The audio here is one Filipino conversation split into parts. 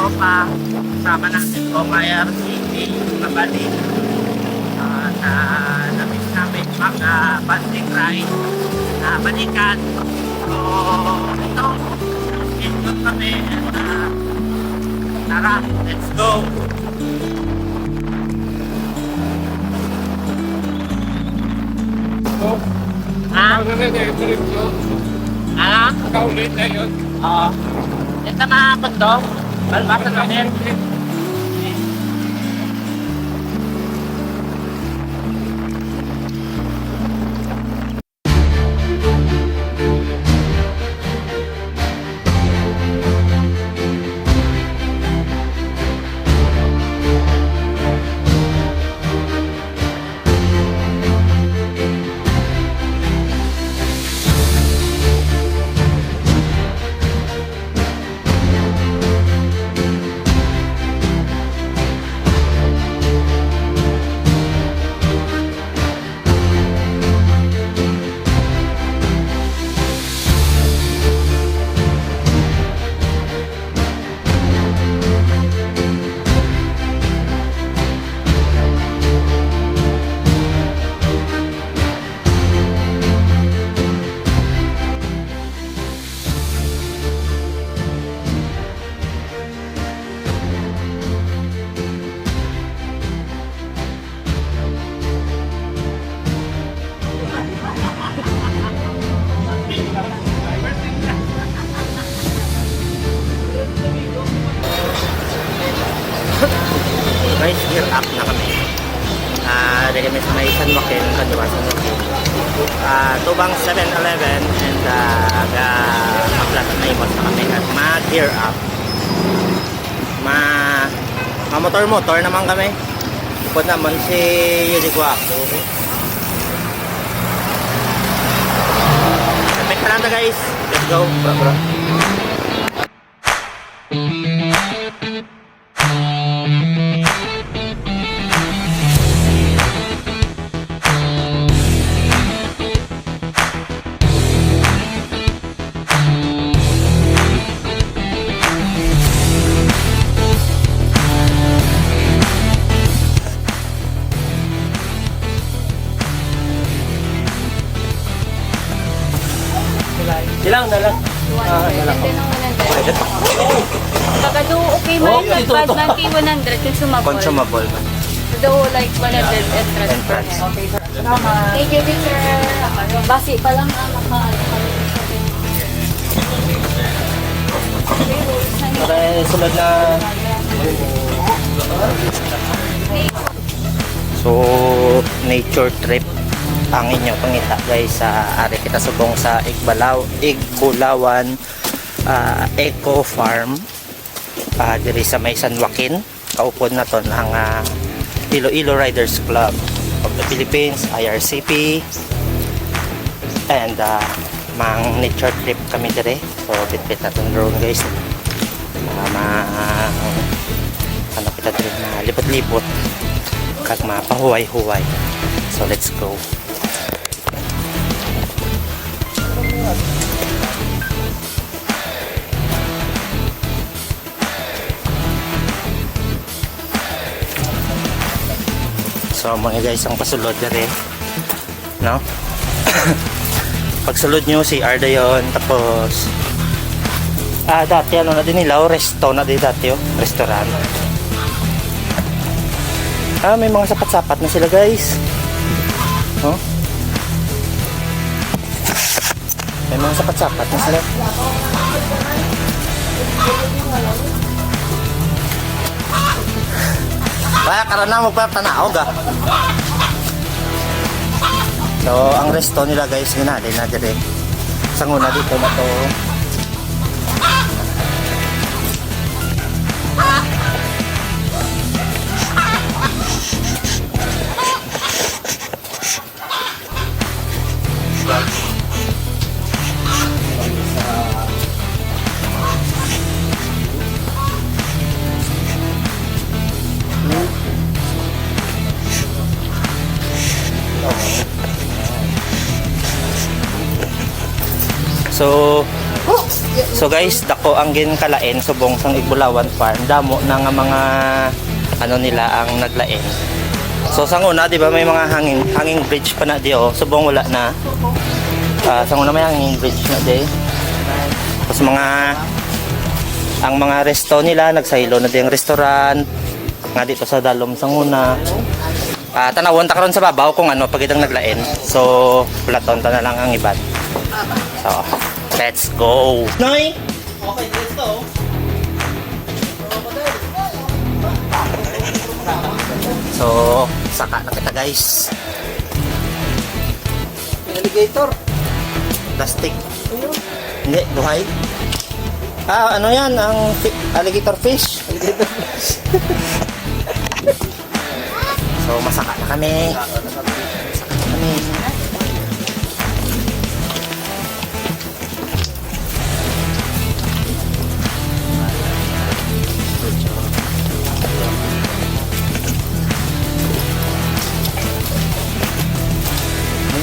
tropa. Kasama natin po IRCT, kabalik. Na namiss namin mag-banding ride na balikan. So, ito. Ito kami. Tara, let's go. Ha? Ano? Kaulit na yun. Oo. Ito na ako to. Balbasa namin. Guys, gear up na kami. Di kami sa may San Joaquin, Kadiwa, San Joaquin. Tubang 7-Eleven and mag-plaza na imos na kami at mag-gear up. Ma-motor-motor naman kami. Ipod naman si Yudigwa. Kapit ka lang na guys. Let's go, bro. Ilang na lang. Pagkado okay man yung nagpas ng T100 consumable. Consumable. Do like 100 entrance per head. Okay, sir. Thank you, teacher. Basi pa lang Okay, sunod na. So, nature trip ang inyong pangita guys sa ari kita subong sa Igkulawan Eco Farm diri sa may San Joaquin. Kaupod na ton ang Iloilo Riders Club of the Philippines, IRCP, and mang nature trip kami dire. So bit-bit natin drone guys. Ano kita dire na lipot-lipot kag mapahuway-huway. So let's go. So mga guys, ang pasulod na rin, no? Pagsulod nyo si Arda yun, tapos dati ano na din nila, resto na din dati restaurant. May mga sapat-sapat na sila guys, no? May mga sapat-sapat na sila. Kaya karana mo pa tanaw ga. So ang resto nila guys ginali na dire. Sanguna dito na to. So So guys, dako ang ginkalain subong sang Igbulawan Farm. Damo na nga mga ano nila ang naglain. So sang una, di ba may mga hanging bridge pa na di oh. Subong wala na. Sang una may hanging bridge na di. Tapos ang mga resto nila nagsaylo na di ang restaurant. Nga dito sa Dalom sang una. Tanawon ta karon sa babaw kung ano pag itang naglain. So platon ta na lang ang iban. So let's go. Noy. Okay, let's go. So, saka na kita guys. Alligator. Plastic. Hindi, duhay. Ano yan? Ang alligator fish. So, masaka na kami. Masaka na kami.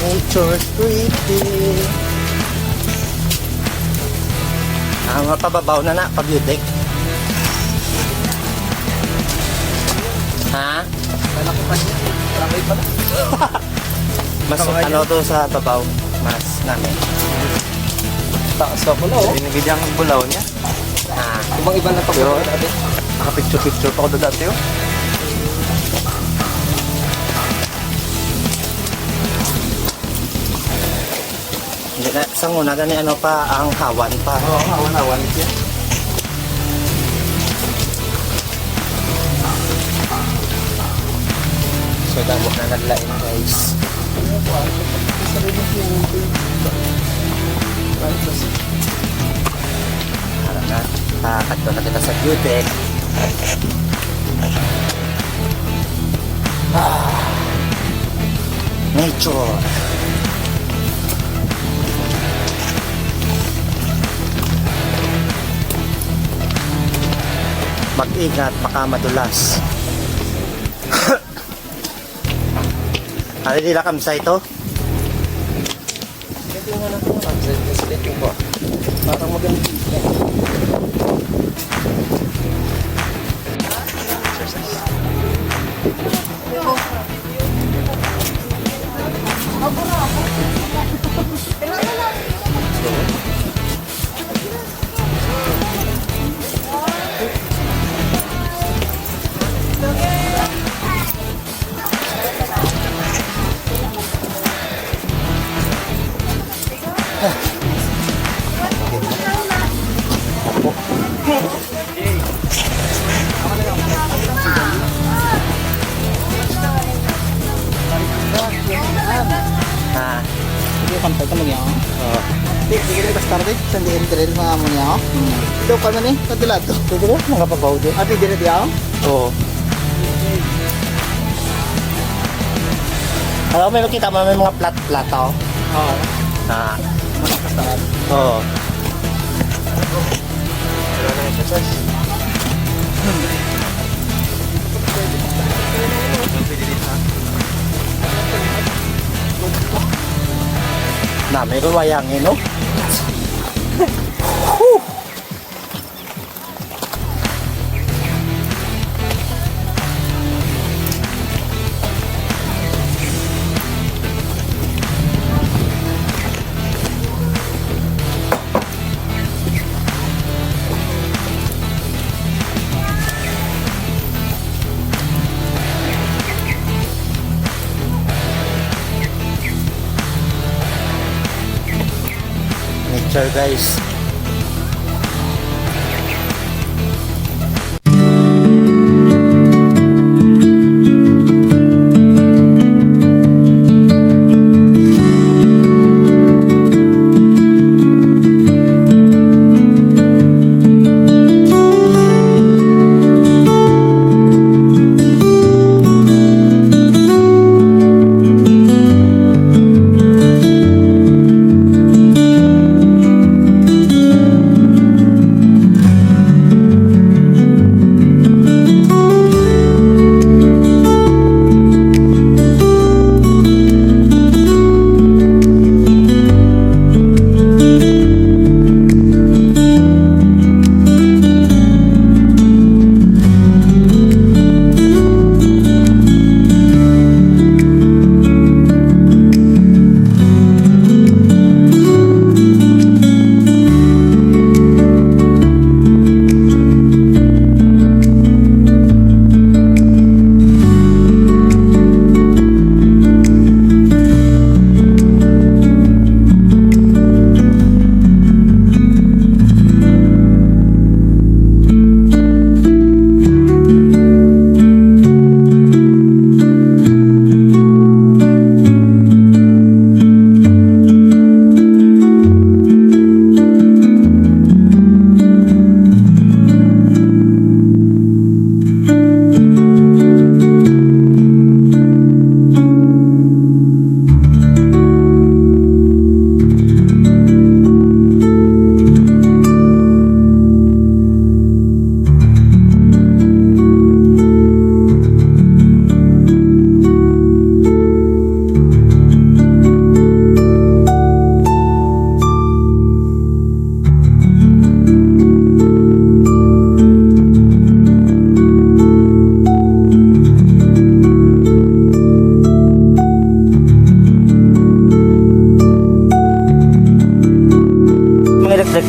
Nature's pretty. Mapababaw na na pag-yudik. Ha? Malaki pa niya. Malaki pa na. Mas ano to sa babaw? Mas namin. Taas pa pala oh. Binibigyan ang bulaw niya. Ibang iba na pag-bulaw dati. Nakapicture-picture pa ako dati oh. Hindi na, sa una gani ano pa, ang hawan pa. Oo, hawan-hawan siya. So, damo na naglain guys. Harap na, kakadto na kita sa beauty. Nature. Mag-ingat, baka madulas. Ano nila kamsa ito? Ito nga na ito. Sleeping ko. Parang maganda. Hindi kan pa mo niya. Oh. Di kita start din sa diin mga mo niya. Do ka man ni kadulad to. Pwede ba? Mga babaw din. Ati dire diya. Oo. Alam mo, may makita mo may mga plat-plata. Oo. Mga kastaan. Oo. Wala na exercise. Na, may ruwayangin, no? Nature guys.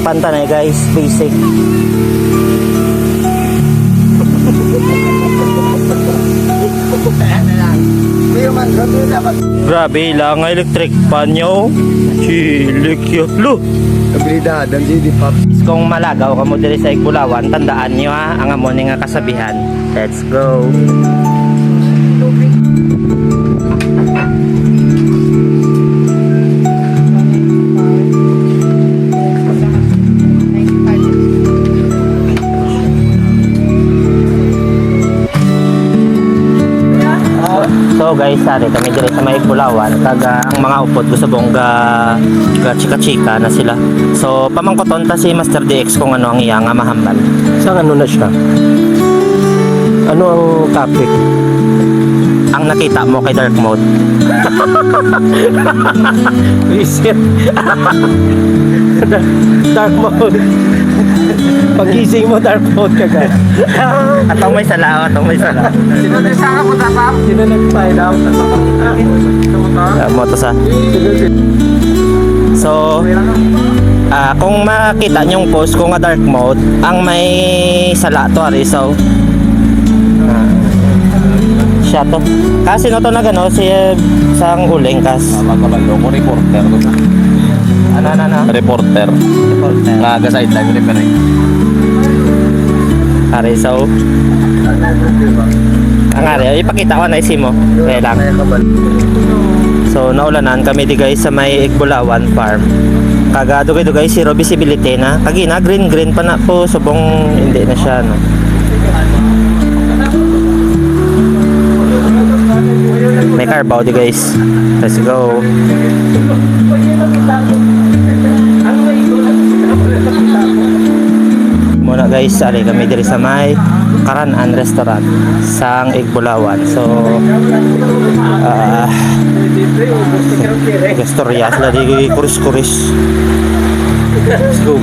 Pantanay guys, basic. Grabe lang ang electric pan nyo. Chilik yun. Lo! Abilidad, ang GD Pop. Kung malagaw ka mo diri sa Igbulawan, tandaan nyo ha, ang amon nga kasabihan. Let's go. So guys, sari kami diri sa may Igbulawan, kaga ang mga upod gusto bong ga chika-chika na sila. So pamangkoton ta si Master DX kung ano ang iya nga mahambal. Saan ano na siya? Ano ang topic? Ang nakita mo kay dark mode. Reset. Dark mode. Pagising mo, dark mode ka ka. Atong may sala, atong may sala. Sino nag-find out? Mo to sa. So, kung makita nyong post ko nga dark mode, ang may sala to ari so. Siya to. Kasi no to na gano si sang uling kas. Magkabalo ko, reporter ko na. Ano? Reporter. Nga sideline referee. Ari so. Ang ari, ipakita ko na isi mo. Kaya lang. So naulanan kami di guys sa may Igbulawan farm. Kaga dugay-dugay zero visibility na. Kagina green pa na po subong hindi na siya no. May carbaw di guys. Let's go. Muna guys, ari kami diri sa may Karan-an Restaurant sang Igbulawan. So Gastorya sila di kuris-kuris. Let's go.